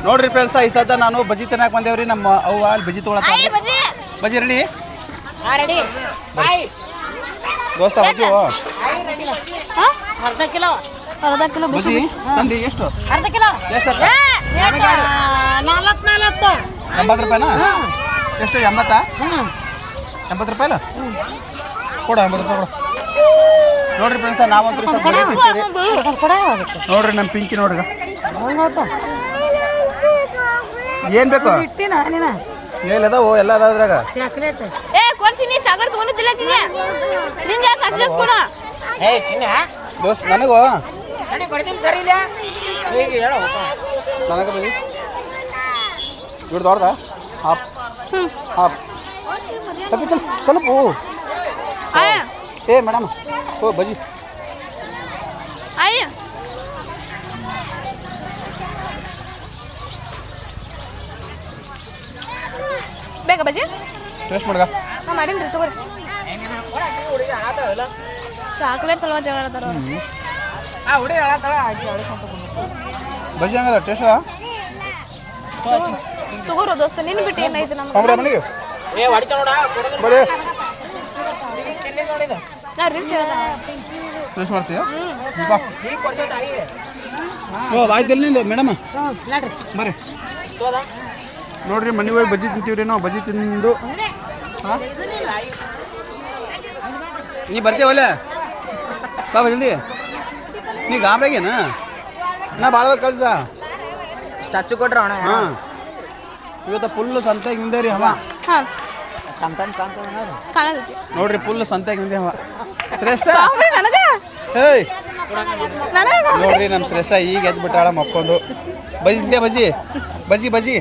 ನೋಡ್ರಿ ಫ್ರೆಂಡ್ಸ್ ಈ ಸದ್ದ ನಾನು ಬಜ್ಜಿ ತಿನ್ನಕ್ಕೆ ಬಂದೇವ್ರಿ. ನಮ್ಮ ಅವ್ವ ಅಲ್ಲಿ ಬಜ್ಜಿ ತೊಗೊಳತ್ತಾರ. ಬಜ್ಜಿ ರೆಡಿ ದೋಸ್ತ ಬಜ್ಜಿ ಅರ್ಧ ಕಿಲೋ ಬಜ್ಜಿ ತಂದಿ ಎಷ್ಟು ಎಷ್ಟು 80 ರೂಪಾಯಿನಾ? ಎಷ್ಟು 80 80 ರೂಪಾಯಿ ಅಲ್ಲ ಕೊಡು 80 ರೂಪಾಯಿ ಕೊಡು. ನೋಡ್ರಿ ಫ್ರೆಂಡ್ಸ್ ನಾವಂತೂ ಸ್ವಲ್ಪ ನೋಡ್ರಿ ನಮ್ಮ ಪಿಂಕಿ ನೋಡ್ರಿ ಏನ್ ಬೇಕು ಏನದಾವು ಎಲ್ಲ ಅದಾವ್ರಾಗ ದೋಸ್ತ್ ನನಗೂ ನನಗೆ ಬಜಿ ಇವ್ರು ದೊಡ್ಡದ ಹಾಪ್ ಹಾಪ್ ಸ್ವಲ್ಪ ಏ ಮೇಡಮ್ ಓ ಬಜಿ ಬೇಕಾ ಬಜ್ಜಿ ಟೇಸ್ಟ್ ಮಾಡ್ಗ ಮಾಡೀನಿ ತಗೋರಿ ಚಾಕ್ಲೇಟ್ ಸಲುವಾಗಿ ಜಗಳ ಆಡ್ತಾರ ಬಜ್ಜಿ ಹಂಗದ ಟೇಸ್ಟ್ ತಗೋರು ದೋಸ್ತ ನಿನ್ನ ಬಿಟ್ಟು ಏನೈತೆ ನಮ್ಗೆ ಮನೆಗೆ ನಾ ರೀಲ್ಸ್ ಟೇಸ್ಟ್ ಮಾಡ್ತೀಯ ಓ ಆಯ್ತು ನಿಂದು ಮೇಡಮ್ ಬರ್ರಿ ನೋಡ್ರಿ ಮನೆ ಹೋಗಿ ಬಜ್ಜಿ ತಿಂತೀವ್ರಿ ನಾವು. ಬಜ್ಜಿ ತಿಂದು ನೀ ಬರ್ತೀವಲ್ಲ ಬಾಬಾ ಜಲ್ದಿ ನೀ ಗಾಬ್ರಾಗೇನ ನಾ ಭಾಳ ಕಳ್ಸ ಟಚ್ ಕೊಟ್ರ ಅಣ್ಣ ಹಾಂ ಇವತ್ತು ಫುಲ್ ಸಂತೆಗೆ ಹಿಂದೆ ರೀ ಹವ ನೋಡ್ರಿ ಫುಲ್ ಸಂತೆಗೆ ಹಿಂದೆ ಹವ ಶ್ರೇಷ್ಠ ಹೇಯ್ ನೋಡ್ರಿ ನಮ್ಮ ಶ್ರೇಷ್ಠ ಈಗ ಎದ್ದು ಬಿಟ್ಟಾಳ ಮಕ್ಕೊಂಡು ಬಜ್ಜಿ ತಿಂದೆ ಬಜ್ಜಿ ಬಜ್ಜಿ ಬಜ್ಜಿ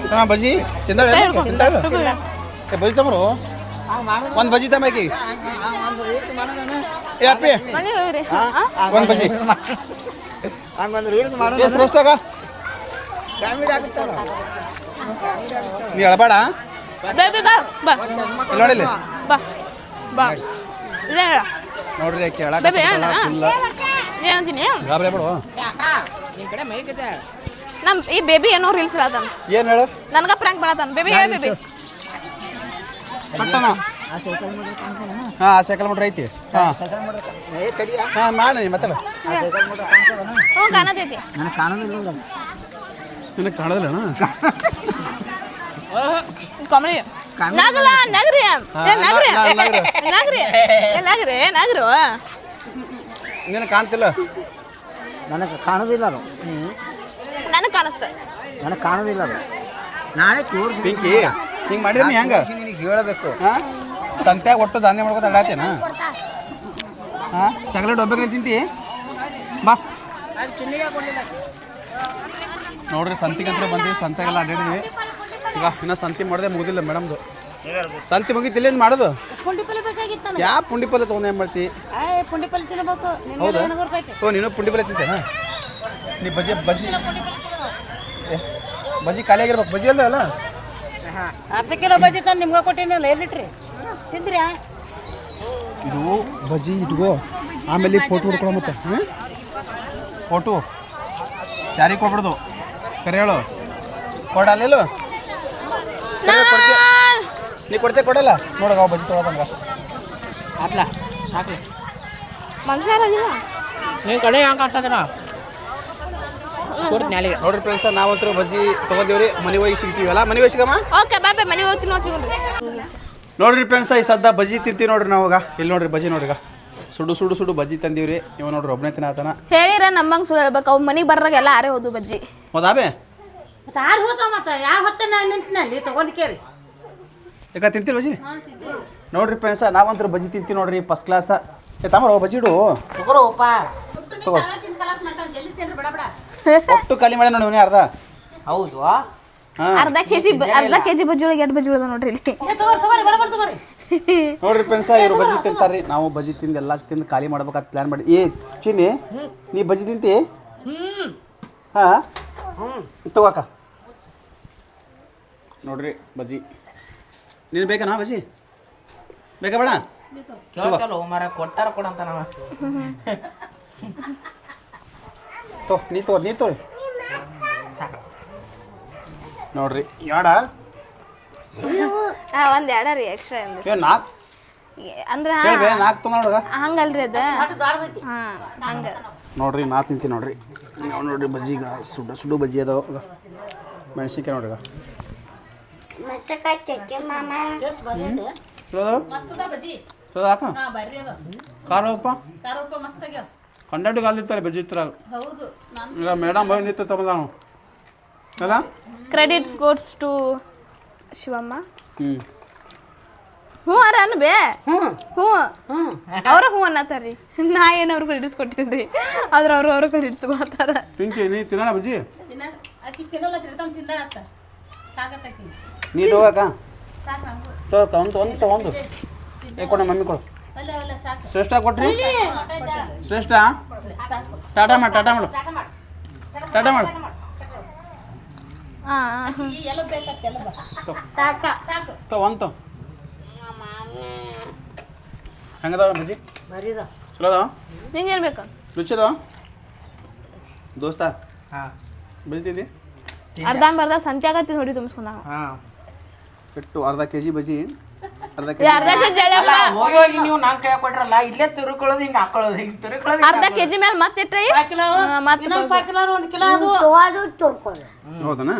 ಅಣ್ಣ ಬಜ್ಜಿ ತಿಂದಾಳೆ ತಿಂತಾಳೆ ಬಜ್ಜಿ ತಮ್ಮರು ಒಂದು ಬಜ್ಜಿ ತಮ್ಮಕಿ ಏ ಅಪ್ಪಿ ಒಂದು ಬಜ್ಜಿ ಶ್ರೇಷ್ಠಾಗ ನೀ ಅಳಬೇಡ ನೋಡಿಲ್ಲ ನೋಡ್ರಿ ಆಕೆ ಗಾಬರಿ ಬೇಡ ನಮ್ ಈ ಬೇಬಿ ಏನೋ ರೀಲ್ಸ್ ಹೇಳತಾನ ಏನು ಹೇಳು ನನಗ ಪ್ರ್ಯಾಂಕ್ ಮಾಡತಾನ ಬೇಬಿ ಬೇಬಿ ಪಟ್ಟಣ ಹಾಂ ಸೈಕಲ್ ಮೋಟ್ರ್ ಐತಿ ಹಾಂ ಹಾಂ ಮಾಡಿ ಮಾತಾಡ ಹ್ಞೂ ಕಾಣತೈತಿ ನನಗೆ ಕಾಣೋದಿಲ್ಲ ನಿನಗೆ ಕಾಣೋದಿಲ್ಲ ಕಾಮಿಡಿ ನಗಲ ನಗರಿ ನಗರಿ ನಗರಿ ನಗರಿ ನಗರು ನಿನಗೆ ಕಾಣ್ತಿಲ್ಲ ನನಗೆ ಕಾಣೋದಿಲ್ಲ ಅದು ನನಗೆ ಕಾಣಿಸ್ತ ನನಗೆ ಕಾಣೋದಿಲ್ಲ ಅದು ನಾಳೆ ತೋರಿಸಿ ಪಿಂಕಿ ಹಿಂಗೆ ಮಾಡಿದ್ರೆ ನೀ ಹೆಂಗೆ ನಿನಗೆ ಹೇಳಬೇಕು ಹಾಂ ಸಂತ್ಯಾಗ ಒಟ್ಟು ಧಾನ್ಯ ಮಾಡ್ಕೊತ ಅಡಾತೇನ ಹಾಂ ಚಾಕ್ಲೇಟ್ ಒಬ್ಬಕ್ಕೆ ತಿಂತಿ ಬಾ ನೋಡ್ರಿ ಸಂತಿಗಂತ್ರ ಬಂದ್ವಿ ಸಂತೆಗೆಲ್ಲ ಅಡ್ಡಾಡಿದ್ವಿ ಈಗ ಇನ್ನೂ ಸಂತಿ ಮಾಡಿದೆ ಮುಗಿದಿಲ್ಲ ಮೇಡಮ್ದು ಸಂತಿ ಮುಗಿತಿಲ್ಲ ಏನು ಮಾಡೋದು ಯಾವ ಪುಂಡಿ ಪಲ್ಯ ತೊಗೊಂಡು ಏನು ಮಾಡ್ತಿ ಹೌದಾ ಓ ನೀನು ಪುಂಡಿ ಪಲ್ಯ ತಿಂತೆ ಹಾಂ ನೀ ಬಜ್ಜಿ ಬಜ್ಜಿ ಎಷ್ಟು ಬಜ್ಜಿ ಖಾಲಿ ಆಗಿರ್ಬೇಕು ಬಜ್ಜಿ ಅಲ್ಲ ಅರ್ಧ ಕಿಲೋ ಬಜ್ಜಿ ತಂದು ನಿಮ್ಗೆ ಕೊಟ್ಟಿನಲ್ಲ ಎಲ್ಲಿಟ್ರಿ ತಿಂದ್ರಿ ಇದು ಬಜ್ಜಿ ಇಟ್ಕೋ ಆಮೇಲೆ ಫೋಟೋ ಹೊಡ್ಕೊಳ ಮತ್ತೆ ಹಾಂ ಫೋಟೋ ಯಾರಿಗೆ ಕೊಡ್ಬಿಡ್ದು ಕರೆ ಹೇಳು ಕೊಡಲ್ಲ ನೀ ಕೊಡ್ತೇ ಕೊಡಲ್ಲ ನೋಡಗ ಬಜ್ಜಿ ತೊಗೊಳಂಗ ಅಟ್ಲ ಸಾಕ್ಲಿ ಮನುಷ್ಯ ನಿಮ್ಮ ಕಡೆ ಹಂಗೆ ಕಾಣ್ತದ ನೋಡ್ರಿ ಫ್ರೆಂಡ್ಸ್ ನಾವಂತೂ ಬಜ್ಜಿ ತೊಗೊಂಡಿವ್ರಿ ಮನೆ ಹೋಗಿ ಸಿಗ್ತೀವಲ್ಲ ಮನೆ ಹೋಗಿ ಸಿಗಮ್ಮ ಓಕೆ ಬಾಯ್ ಮನೆಗೆ ಹೋಗ್ತೀನಿ ನೋಡಿ ಸಿಗೋಣ್ರಿ ನೋಡ್ರಿ ಫ್ರೆಂಡ್ಸ್ ಈ ಸದ್ದ ಬಜ್ಜಿ ತಿಂತೀವಿ ನೋಡ್ರಿ ನಾವಾಗ ಇಲ್ಲಿ ನೋಡ್ರಿ ಬಜ್ಜಿ ನೋಡ್ರಿ ಸುಡು ಸುಡು ಸುಡು ಬಜ್ಜಿ ತಂದೀವ್ರಿ ಇವ ನೋಡ್ರಿ ಒಬ್ಬನೇ ತಿನ್ನತಾನ ಹೇಳಿರ ನಮ್ಮಂಗೆ ಸುಳ್ಳು ಹೇಳ್ಬೇಕು ಅವ್ರು ಮನೆಗೆ ಬರ್ರಾಗ ಎಲ್ಲ ಆರೇ ಹೋದು ಬಜ್ಜಿ ಹೌದಾಬೇ ಯಾರು ಹೋತಾವ ಮತ್ತೆ ಯಾವ ಹೊತ್ತೆ ನಾನು ನಿಂತಿನಲ್ಲಿ ತಗೊಂಡು ಕೇಳಿ ಯಾಕ ತಿಂತೀರಿ ಬಜ್ಜಿ ನೋಡ್ರಿ ಫ್ರೆಂಡ್ಸ್ ನಾವಂತೂ ಬಜ್ಜಿ ತಿಂತೀವಿ ನೋಡ್ರಿ ಫಸ್ಟ್ ಕ್ಲಾಸ್ ತಮ್ಮ ಬಜ್ಜಿ ಇಡು ತಗೋರಪ್ಪ ತಗೋ ಒಟ್ಟು ಖಾಲಿ ಮಾಡಿ ನೋಡಿ ಅರ್ಧ ಹೌದು ಅರ್ಧ ಕೆಜಿ ಬಜ್ಜಿ ಒಳಗೆ 2 ಬಜ್ಜಿ ಉಳ್ದ ನೋಡ್ರಿ ಇಲ್ಲಿ ನೋಡ್ರಿ ಫ್ರೆಂಡ್ಸ್ ಇವ್ರು ಬಜ್ಜಿ ತಿಂತಾರ್ರಿ ನಾವು ಬಜ್ಜಿ ತಿಂದು ಎಲ್ಲ ತಿಂದು ಖಾಲಿ ಮಾಡ್ಬೇಕಂತ ಪ್ಲಾನ್ ಮಾಡಿ ಏ ಚಿನ್ನಿ ನೀ ಬಜ್ಜಿ ತಿಂತಿ ಹಾಂ ತಗೋಕ ನೋಡ್ರಿ ಬಜ್ಜಿ ನೀನು ಬೇಕನಾ ಬಜ್ಜಿ ಬೇಕಾ ಬೇಡ ಮರ ಕೊಟ್ಟಾರ ಕೊಡಂತ ನಾವ ನೀ ತೋ ನೋಡ್ರಿ ಯಾಡ ಒಂದು ಎಡ ರೀ ಎಕ್ಸ್ಟ್ರಾ ಅಂದ್ರೆ ಏ 4 ಅಂದ್ರೆ ಹೇಳ್ಬೇ 4 ತೊಗೊಂಡ್ ನೋಡ್ಗ ಹಂಗಲ್ರಿ ಅದ ದಾಡ್ದೈತಿ ಹಾಂ ಹಂಗೆ ನೋಡ್ರಿ 4 ತಿಂತೀನಿ ನೋಡ್ರಿ ನಾವು ನೋಡ್ರಿ ಬಜ್ಜಿಗ ಸುಡು ಬಜ್ಜಿ ಅದಾವ ಮೆಣಸಿನ್ಕಾಯಿ ನೋಡ್ರಿ ಚಲೋ ಹಾಕ ಖಾರ ಉಪ್ಪ ಕಂಡಾಡಿ ಕಾಲಿರ್ತಾರೆ ಬಜ್ಜಿ ಇತ್ರ ಈಗ ಮೇಡಮ್ ಹೋಗಿ ನಿಂತು ತಗೊಂಡ ಅಲ್ಲ ಕ್ರೆಡಿಟ್ಸ್ ಗೋಸ್ ಟು ಶಿವಮ್ಮ ಹ್ಞೂ ಹ್ಞೂ ಅರ ಅನ್ ಬೇ ಹ್ಞೂ ಅವ್ರ ಹ್ಞೂ ಅನ್ನತ್ತಾರ್ರಿ ನಾ ಏನು ಅವ್ರಿಗೆ ಕ್ರೆಡಿಟ್ಸ್ ಕೊಟ್ಟಿದ್ರಿ ಆದ್ರೆ ಅವ್ರ ಕ್ರೆಡಿಟ್ಸ್ ಕೊಡ್ತಾರ ಪಿಂಕಿ ನೀ ತಿನ್ನೋಣ ಬಜ್ಜಿ ಆಕಿ ತಿನ್ನಲ್ಲ ತಿರ್ತಾವ್ ತಿಂದಾಳತ್ತ ಸಾಕತ್ತಾಕಿ ನೀರು ಹೋಗಾಕ ಒಂದು ಕೊಡು ಮಮ್ಮಿ ಕೊಡು ಅಲ್ಲ ಅಲ್ಲ ಸಾಕು ಶ್ರೇಷ್ಠ ಕೊಟ್ರಿ ಶ್ರೇಷ್ಠ ಟಾಟಾ ಮಾಡು ಹಾಂ ಈ ಎಲ್ಲ ಬೇಕತ್ತ ಎಲ್ಲ ಸಾಕ ಸಾಕು ಒಂದು ಹೆಂಗದಾವ ಬಜ್ಜಿ ಬರೀದ ಚಲೋ ಅದಾವ ನಿಂಗೇನು ಬೇಕು ರುಚಿ ಅದಾವ ದೋಸ್ತ ಬಜ್ಜಿತಿದ್ದಿ ಅರ್ಧ ಸಂತ್ಯಾಗತ್ತಿ ನೋಡಿ ತುಂಬಿಸ್ಕೊಂಡಾಗ ಬಿಟ್ಟು ಅರ್ಧ ಕೆಜಿ ಬಜ್ಜಿ ಅರ್ಧ ಅರ್ಧ ಕೆಜಿ ಹೋಗಿ ಹೋಗಿ ನೀವು ನಾನ್ ಕೈ ಕೊಟ್ರಲ್ಲ ಇಲ್ಲೇ ತಿರುಕೊಳ್ಳೋದು ಹಿಂಗೆ ಹಾಕೊಳ್ಳೋದು ಹಿಂಗೆ ತಿರುಕೊಳ್ಳೋದು ಅರ್ಧ ಕೆಜಿ ಮೇಲೆ ಮತ್ತೆ ಇಟ್ರಿ ಇನ್ನೊಂದು 5 ಕಿಲೋ 1 ಕಿಲೋ ಅದು ಹೌದನಾ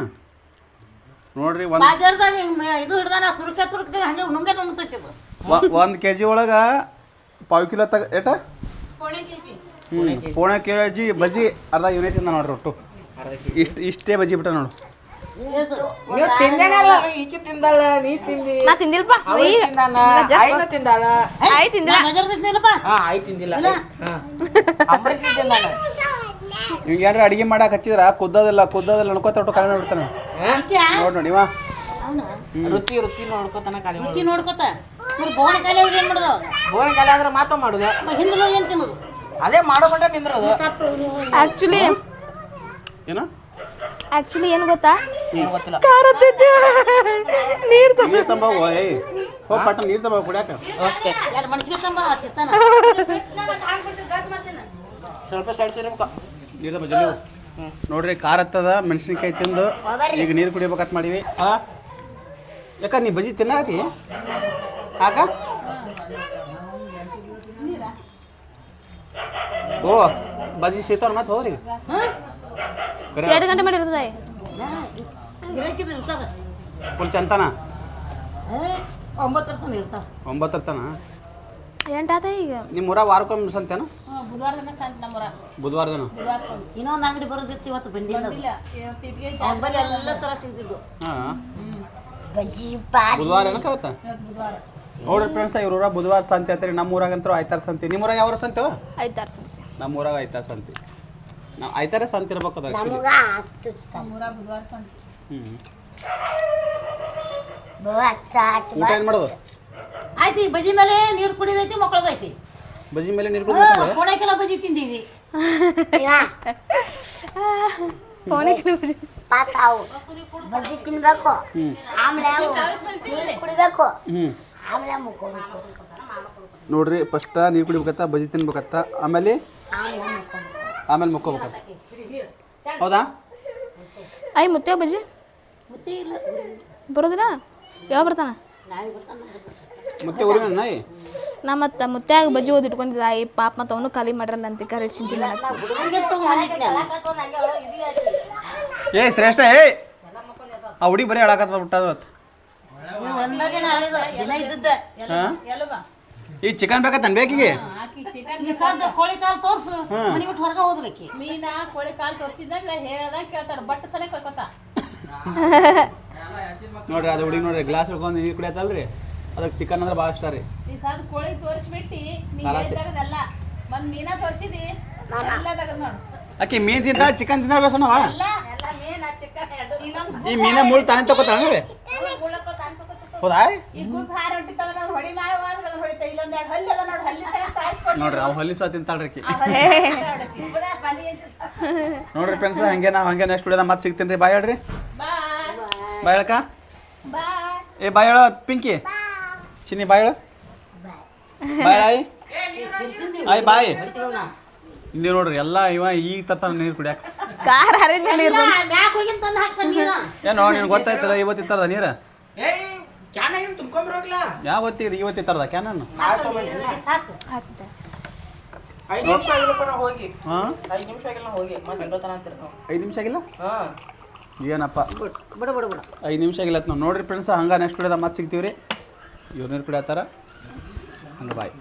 ನೋಡ್ರಿ ಒಂದು ಬಾಜಾರ್ದಾಗ ಇದು ಹಿಡ್ದಾನ ತುರ್ಕ ಹಂಗೆ ನುಂಗೆ ನುಂಗ್ತೈತಿ ಇದು 1 ಕೆಜಿ ಒಳಗೆ 1/4 ಕಿಲೋ ಏಟ ಪೋಣೆ ಕೆಜಿ ಬಜ್ಜಿ ಅರ್ಧ ಇವನೇ ತಿಂದ ನೋಡ್ರಿ ಒಟ್ಟು ಇಷ್ಟೇ ಬಜ್ಜಿ ಬಿಟ್ಟ ನೋಡು ನೀವು ತಿಂದೇನಲ್ಲ ಈಕಿ ತಿಂದಾಳ ನೀ ತಿಂದಿ ನಾ ತಿಂದಿಲ್ಪ ಅವ್ರು ತಿಂದಾನ ಆಯ್ನ ತಿಂದಾಳ ಆಯ್ ತಿಂದಿಲ್ಲ ಬಾಜಾರ್ ತಿಂದಿಲ್ಲಪ್ಪ ಹಾ ಆಯ್ ತಿಂದಿಲ್ಲ ಅಂಬರೀಷ್ ತಿಂದಾನ ನಿಮ್ಗೆ ಏನಾರ ಅಡಿಗೆ ಮಾಡಕ್ಕೆ ಹಚ್ಚಿದ್ರ ಕುದ್ದೋದಿಲ್ಲ ಅನ್ಕೋತ ಒಟ್ಟು ಕಡಿಮೆ ಬಿಡ್ತಾನೆ ನೋಡಿ ಇವ ರುಚಿ ನೋಡ್ಕೋತಾನ ಖಾಲಿ ರುಚಿ ನೋಡ್ಕೊತ ಬೋಣ ಕಾಲ ಏನ್ ಮಾಡೋದು ಬೋನ್ ಕಾಲ ಆದ್ರೆ ಮಾತ್ರ ಮಾಡುದು ಹಿಂದಿನ ಏನ್ ತಿನ್ನೋದು ಅದೇ ಮಾಡೋ ಮಟ್ಟ ನಿಂದ್ರದು ಆಕ್ಚುಲಿ ಏನು ಗೊತ್ತಾ ಗೊತ್ತಿಲ್ಲ ನೀರು ತಂಬ ಹೋಗಿ ಪಟ್ಟ ನೀರು ತಂಬ ಕುಡಿಯಾಕ ಎರಡು ಮಣಿಗೆ ತಂಬ ತಿತ್ತಾನ ಸ್ವಲ್ಪ ಸೈಡ್ಸಿರ್ಬೇಕು ನೀರು ತಂಬ ಜಲ್ದಿ ನೋಡ್ರಿ ಖಾರ ಹತ್ತದ ಮೆಣಸಿನ್ಕಾಯಿ ತಿಂದು ಈಗ ನೀರು ಕುಡಿಬೇಕಂತ ಮಾಡೀವಿ ಯಾಕ ನೀ ಬಜ್ಜಿ ತಿನ್ನಾಕತಿ ಆಗ ಓ ಬಜ್ಜಿ ಶೀತವ್ರ ಮತ್ತೆ ಹೋಗ್ರಿ 2 ಗಂಟೆ ಮಾಡಿರ್ತದ ಫುಲ್ ಚಂತನ 9 ತನ ಇರ್ತಾವ 9 ತನ 8 ಆತ ಈಗ ನಿಮ್ಮ ಊರ ವಾರಕ್ಕೊಮ್ಮೆ ಸಂತೇನ ಬುಧವಾರ ದಿನ ಸಂತ ನಮ್ಮೂರ ಬುಧವಾರ ದಿನ ಇನ್ನೊಂದು ಅಂಗಡಿ ಬರೋದಿತ್ತು ಇವತ್ತು ಬಂದಿಲ್ಲ ಅವ್ನ ಬಳಿ ಎಲ್ಲ ತರ ತಿಂತಿದ್ದು ಹಾಂ ಬುಧವಾರ ಏನಕ್ಕ ಅವತ್ತ ನೋಡ್ರಿ ಫ್ರೆಂಡ್ಸ್ ಇವ್ರ ಊರಾಗ ಬುಧವಾರ ಸಂತೆ ಅಂತೀರಿ ನಮ್ಮ ಊರಾಗಂತೂ ಆಯ್ತಾರ ಸಂತೆ ನಿಮ್ಮ ಊರಾಗ ಯಾವ ಸಂತೆ ಐತಾರ ಸಂತೆ ನಮ್ಮ ಊರಾಗ ಆಯ್ತಾರ ಸಂತೆ ನಾವು ಆಯ್ತಾರ ಸಂತೆ ಇರ್ಬೇಕು ಅದು ಬುಧವಾರ ಸಂತ ಊಟ ಏನು ಮಾಡೋದು ಆಯ್ತು ಈ ಬಜ್ಜಿ ಮೇಲೆ ನೀರು ಕುಡಿದೈತಿ ಮಕ್ಕಳದೈತಿ ಬಜ್ಜಿ ಮೇಲೆ ನೀರು ಕುಡಿದ್ರೆ ಕೋಣಕ್ಕೆಲ್ಲ ಬಜ್ಜಿ ತಿಂದೀವಿ ಬಜ್ಜಿ ತಿನ್ಬೇಕು ಆಮೇಲೆ ನೀರು ಕುಡಿಬೇಕು ಆಮೇಲೆ ಮುಕ್ಕೋಬೇಕು ನೋಡ್ರಿ ಫಸ್ಟ್ ನೀರು ಕುಡಿಬೇಕತ್ತ ಬಜ್ಜಿ ತಿನ್ಬೇಕತ್ತ ಆಮೇಲೆ ಮುಕ್ಕೋಬೇಕತ್ತ ಹೌದಾ ಐ ಮುತ್ತೆ ಬಜ್ಜಿ ಬರೋದಿಲ್ಲ ಯಾವಾಗ ಬರ್ತಾನ ಮತ್ತೆ ಊರಿನ ನಾಯಿ ನಾ ಮತ್ತೆ ಮುತ್ಯಾಗ ಬಜ್ಜಿ ಓದಿ ಇಟ್ಕೊಂಡಿದ್ದ ಈ ಪಾಪ ಮತ್ತು ಅವನು ಖಾಲಿ ಮಾಡ್ರಲ್ಲ ಅಂತ ಕರೆ ಚಿಂತಿಲ್ಲ ಏ ಶ್ರೇಷ್ಠ ಏ ಆ ಹುಡುಗಿ ಬರೀ ಹೇಳಕತ್ತ ಬಿಟ್ಟದ ಈ ಚಿಕನ್ ಬೇಕತ್ತನ್ ಬೇಕಿಗೆ ಕೋಳಿ ಕಾಲು ತೋರ್ಸು ಮನೆ ಬಿಟ್ಟು ಹೊರಗೆ ಹೋದ್ರಕ್ಕೆ ಮೀನಾ ಕೋಳಿ ಕಾಲು ತೋರಿಸಿದಾಗ ಹೇಳ್ದಾಗ ಕೇಳ್ತಾರ ಬಟ್ ಸಲ ಕೊಯ್ಕೊತ ನೋಡ್ರಿ ಅದು ಹುಡುಗಿ ನೋಡ್ರಿ ಗ್ಲಾಸ್ ಹಿಡ್ಕೊಂಡು ನೀರು ಕುಡಿಯತ್ತಲ್ರಿ ಅದಕ್ಕೆ ಚಿಕನ್ ಅಂದ್ರೆ ಭಾಳ ಇಷ್ಟ ರೀ ಈ ಸಾಲ ಕೋಳಿ ತೋರಿಸ್ಬಿಟ್ಟು ನೀ ಹೇಳ್ದಾಗದಲ್ಲ ಒಂದ್ ಮೀನಾ ತೋರಿಸಿದಿ ಎಲ್ಲ ತಗದ್ ನೋಡು ಆಕಿ ಮೀನ್ ತಿಂತ ಚಿಕನ್ ತಿಂದ ಬೇಸಣ್ಣ ಭಾಳ ಎಲ್ಲ ಮೀನಾ ಚಿಕನ್ ಇನ್ನೊಂದು ಈ ಮೀನ ಮುಳ್ಳು ತಾನೇ ತಗೋತಾಳೆ ಹೌದಾ ಈ ಗುಬ್ ಹಾರ ರೊಟ್ಟಿ ತಗದ ಹೊಡಿ ಮಾಯ ಹೊಡಿತಾ ಇಲ್ಲೊಂದ್ ಎರಡು ಹಲ್ಲಿ ಅದ ನೋಡಿ ಹಲ್ಲಿ ತರ ತಾಯಿಸ್ಕೊಟ್ಟು ನೋಡ್ರಿ ಅವು ಹಲ್ಲಿ ಸಹ ತಿಂತಾಳ್ರಿ ಆಕಿ ನೋಡ್ರಿ ಫ್ರೆಂಡ್ಸ್ ಹಂಗೆ ನೆಕ್ಸ್ಟ್ ವಿಡಿಯೋದಾಗ ಮತ್ತೆ ಸಿಗ್ತೀನಿ ರೀ ಬಾಯ್ ಹೇಳ್ರಿ ಬಾಯ್ ಹೇಳಕ್ಕ ಏ ಬಾಯ್ ಹೇಳೋ ಪಿಂಕಿ ಚಿನ್ನಿ ಬಾಯ್ ಹೇಳು ಬಾಯ್ ಆಯ್ ಬಾಯ್ ಇಲ್ಲಿ ನೋಡ್ರಿ ಎಲ್ಲ ಇವ ಈಗ ತತ್ತ ನೀರು ಕುಡಿಯಾಕ ಕಾರ್ ಹರಿದ ನೀರು ಬಂದು ಮ್ಯಾಕ್ ಹೋಗಿನ್ ತಂದು ಹಾಕ್ತಾನೆ ನೀನು ಏನೋ ನಿನ್ಗೆ ಗೊತ್ತಾಯ್ತಲ್ಲ ಇವತ್ತು ಇತ್ತಾರದ ನೀರು ಏಯ್ ಕ್ಯಾನ ಏನು ತುಂಬ್ಕೊಂಬರೋಗ್ಲ ಯಾವತ್ತಿಗೆ ಇವತ್ತು ಇತ್ತಾರದ ಕ್ಯಾನನ್ನು ಸಾಕು ಹಾಕ್ತೆ 5 ನಿಮಿಷ ಆಗಿಲ್ಲಪ್ಪ ನಾವು ಹೋಗಿ ಹಾಂ 5 ನಿಮಿಷ ಆಗಿಲ್ಲ ನಾವು ಹೋಗಿ ಮತ್ತೆ ಇಲ್ಲೋ ತನ ಅಂತೀರಿ ನಾವು 5 ನಿಮಿಷ ಆಗಿಲ್ಲ ಹಾಂ ಏನಪ್ಪ ಬಿಡು ಬಿಡು ಬಿಡು 5 ನಿಮಿಷ ಆಗಿಲ್ಲ ನಾವು ನೋಡ್ರಿ ಫ್ರೆಂಡ್ಸ್ ಹಂಗೆ ನೆಕ್ಸ್ಟ್ ವಿಡಿಯೋದಾಗ ಮತ್ತೆ ಸಿಗ್ತೀವಿ ರೀ ಇವ್ರು ನೀರು ಕುಡಿಯತ್ತಾರ ಹಂಗೆ ಬಾಯ್